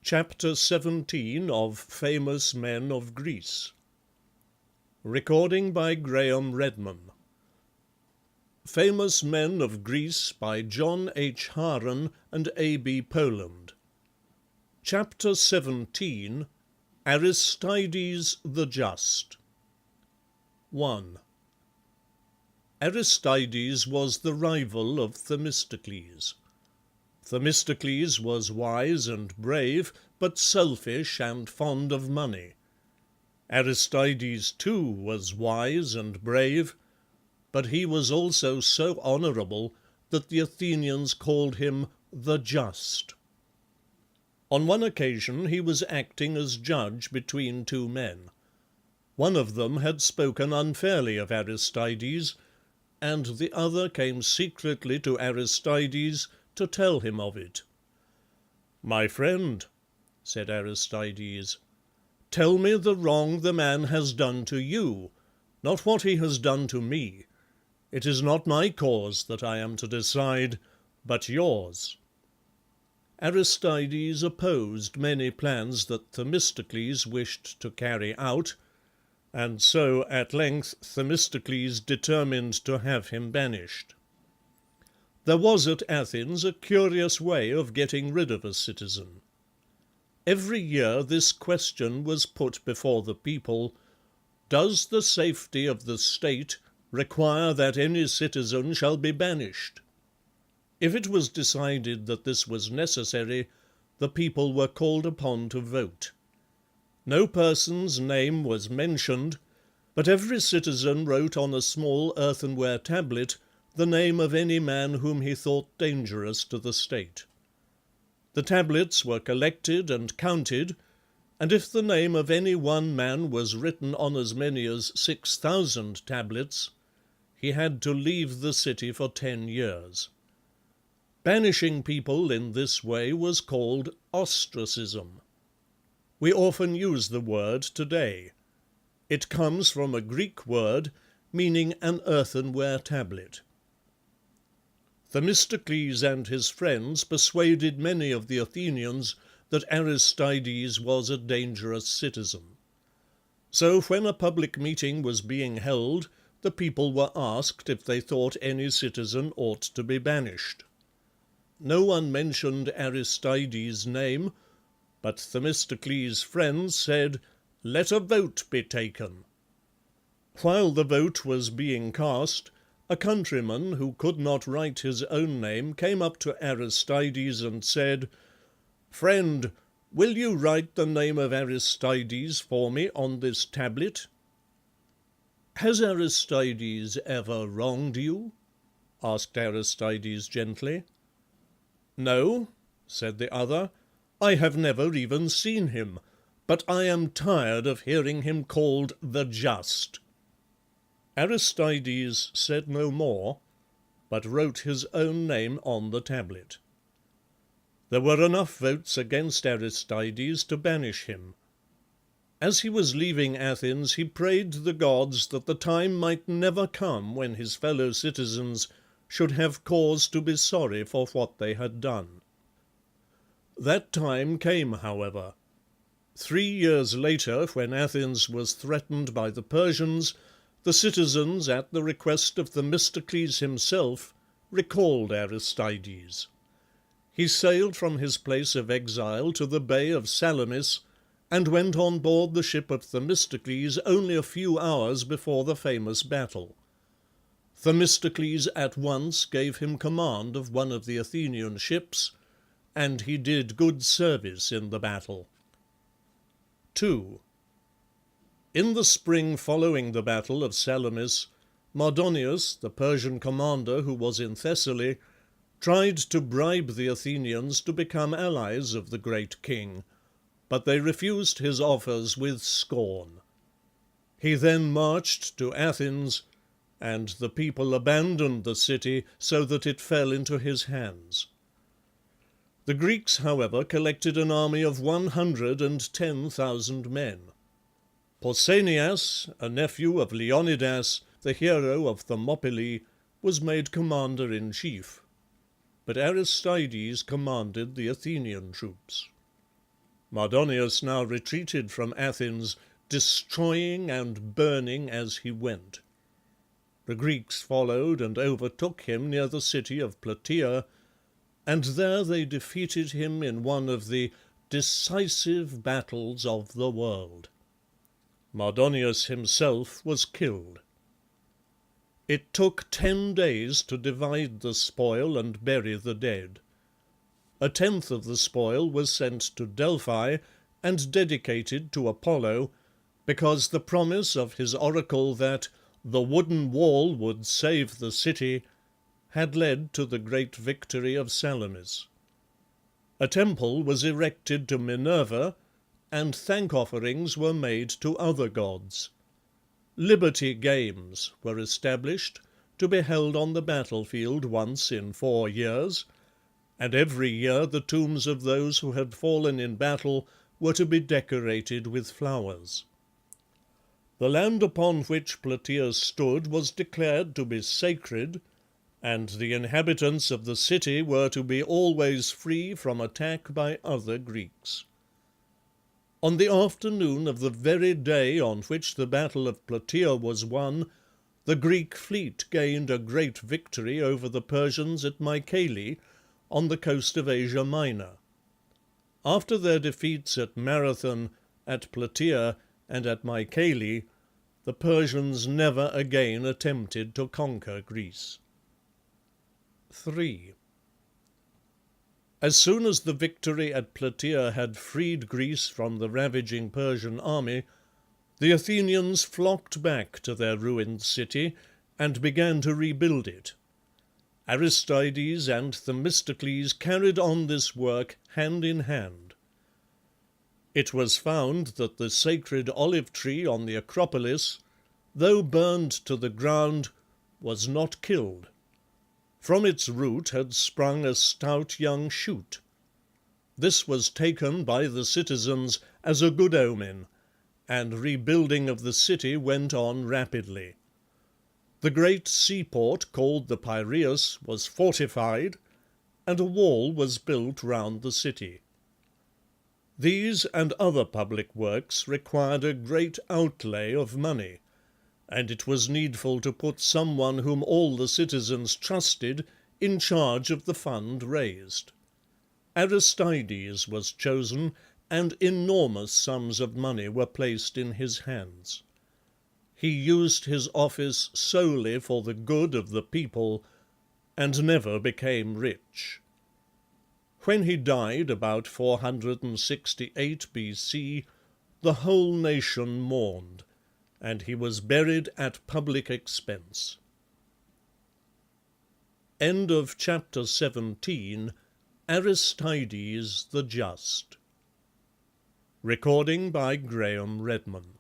Chapter 17 of Famous Men of Greece. Recording by Graham Redman. Famous Men of Greece by John H. Haran and A. B. Poland. Chapter 17 Aristides the Just. 1. Aristides was the rival of Themistocles. Themistocles was wise and brave, but selfish and fond of money. Aristides too was wise and brave, but he was also so honourable that the Athenians called him the Just. On one occasion he was acting as judge between two men. One of them had spoken unfairly of Aristides, and the other came secretly to Aristides to tell him of it. "My friend," said Aristides, "tell me the wrong the man has done to you, not what he has done to me. It is not my cause that I am to decide, but yours." Aristides opposed many plans that Themistocles wished to carry out, and so at length Themistocles determined to have him banished. There was at Athens a curious way of getting rid of a citizen. Every year this question was put before the people: does the safety of the state require that any citizen shall be banished? If it was decided that this was necessary, the people were called upon to vote. No person's name was mentioned, but every citizen wrote on a small earthenware tablet the name of any man whom he thought dangerous to the state. The tablets were collected and counted, and if the name of any one man was written on as many as 6,000 tablets, he had to leave the city for 10 years. Banishing people in this way was called ostracism. We often use the word today. It comes from a Greek word meaning an earthenware tablet. Themistocles and his friends persuaded many of the Athenians that Aristides was a dangerous citizen. So when a public meeting was being held, the people were asked if they thought any citizen ought to be banished. No one mentioned Aristides' name, but Themistocles' friends said, "Let a vote be taken." While the vote was being cast, a countryman who could not write his own name came up to Aristides and said, "Friend, will you write the name of Aristides for me on this tablet?" "Has Aristides ever wronged you?" asked Aristides gently. "No," said the other, "I have never even seen him, but I am tired of hearing him called the Just." Aristides said no more, but wrote his own name on the tablet. There were enough votes against Aristides to banish him. As he was leaving Athens, he prayed the gods that the time might never come when his fellow citizens should have cause to be sorry for what they had done. That time came, however. 3 years later, when Athens was threatened by the Persians, the citizens, at the request of Themistocles himself, recalled Aristides. He sailed from his place of exile to the bay of Salamis, and went on board the ship of Themistocles only a few hours before the famous battle. Themistocles at once gave him command of one of the Athenian ships, and he did good service in the battle. 2. In the spring following the battle of Salamis, Mardonius, the Persian commander who was in Thessaly, tried to bribe the Athenians to become allies of the great king, but they refused his offers with scorn. He then marched to Athens, and the people abandoned the city so that it fell into his hands. The Greeks, however, collected an army of 110,000 men. Pausanias, a nephew of Leonidas, the hero of Thermopylae, was made commander-in-chief, but Aristides commanded the Athenian troops. Mardonius now retreated from Athens, destroying and burning as he went. The Greeks followed and overtook him near the city of Plataea, and there they defeated him in one of the decisive battles of the world. Mardonius himself was killed. It took 10 days to divide the spoil and bury the dead. A tenth of the spoil was sent to Delphi and dedicated to Apollo, because the promise of his oracle that the wooden wall would save the city had led to the great victory of Salamis. A temple was erected to Minerva, and thank offerings were made to other gods. Liberty games were established, to be held on the battlefield once in 4 years, and every year the tombs of those who had fallen in battle were to be decorated with flowers. The land upon which Plataea stood was declared to be sacred, and the inhabitants of the city were to be always free from attack by other Greeks. On the afternoon of the very day on which the battle of Plataea was won, the Greek fleet gained a great victory over the Persians at Mycale, on the coast of Asia Minor. After their defeats at Marathon, at Plataea, and at Mycale, the Persians never again attempted to conquer Greece. 3. As soon as the victory at Plataea had freed Greece from the ravaging Persian army, the Athenians flocked back to their ruined city and began to rebuild it. Aristides and Themistocles carried on this work hand in hand. It was found that the sacred olive tree on the Acropolis, though burned to the ground, was not killed. From its root had sprung a stout young shoot. This was taken by the citizens as a good omen, and rebuilding of the city went on rapidly. The great seaport called the Piraeus was fortified, and a wall was built round the city. These and other public works required a great outlay of money, and it was needful to put someone whom all the citizens trusted in charge of the fund raised. Aristides was chosen, and enormous sums of money were placed in his hands. He used his office solely for the good of the people, and never became rich. When he died about 468 BC, the whole nation mourned, and he was buried at public expense. End of chapter 17. Aristides the Just. Recording by Graham Redman.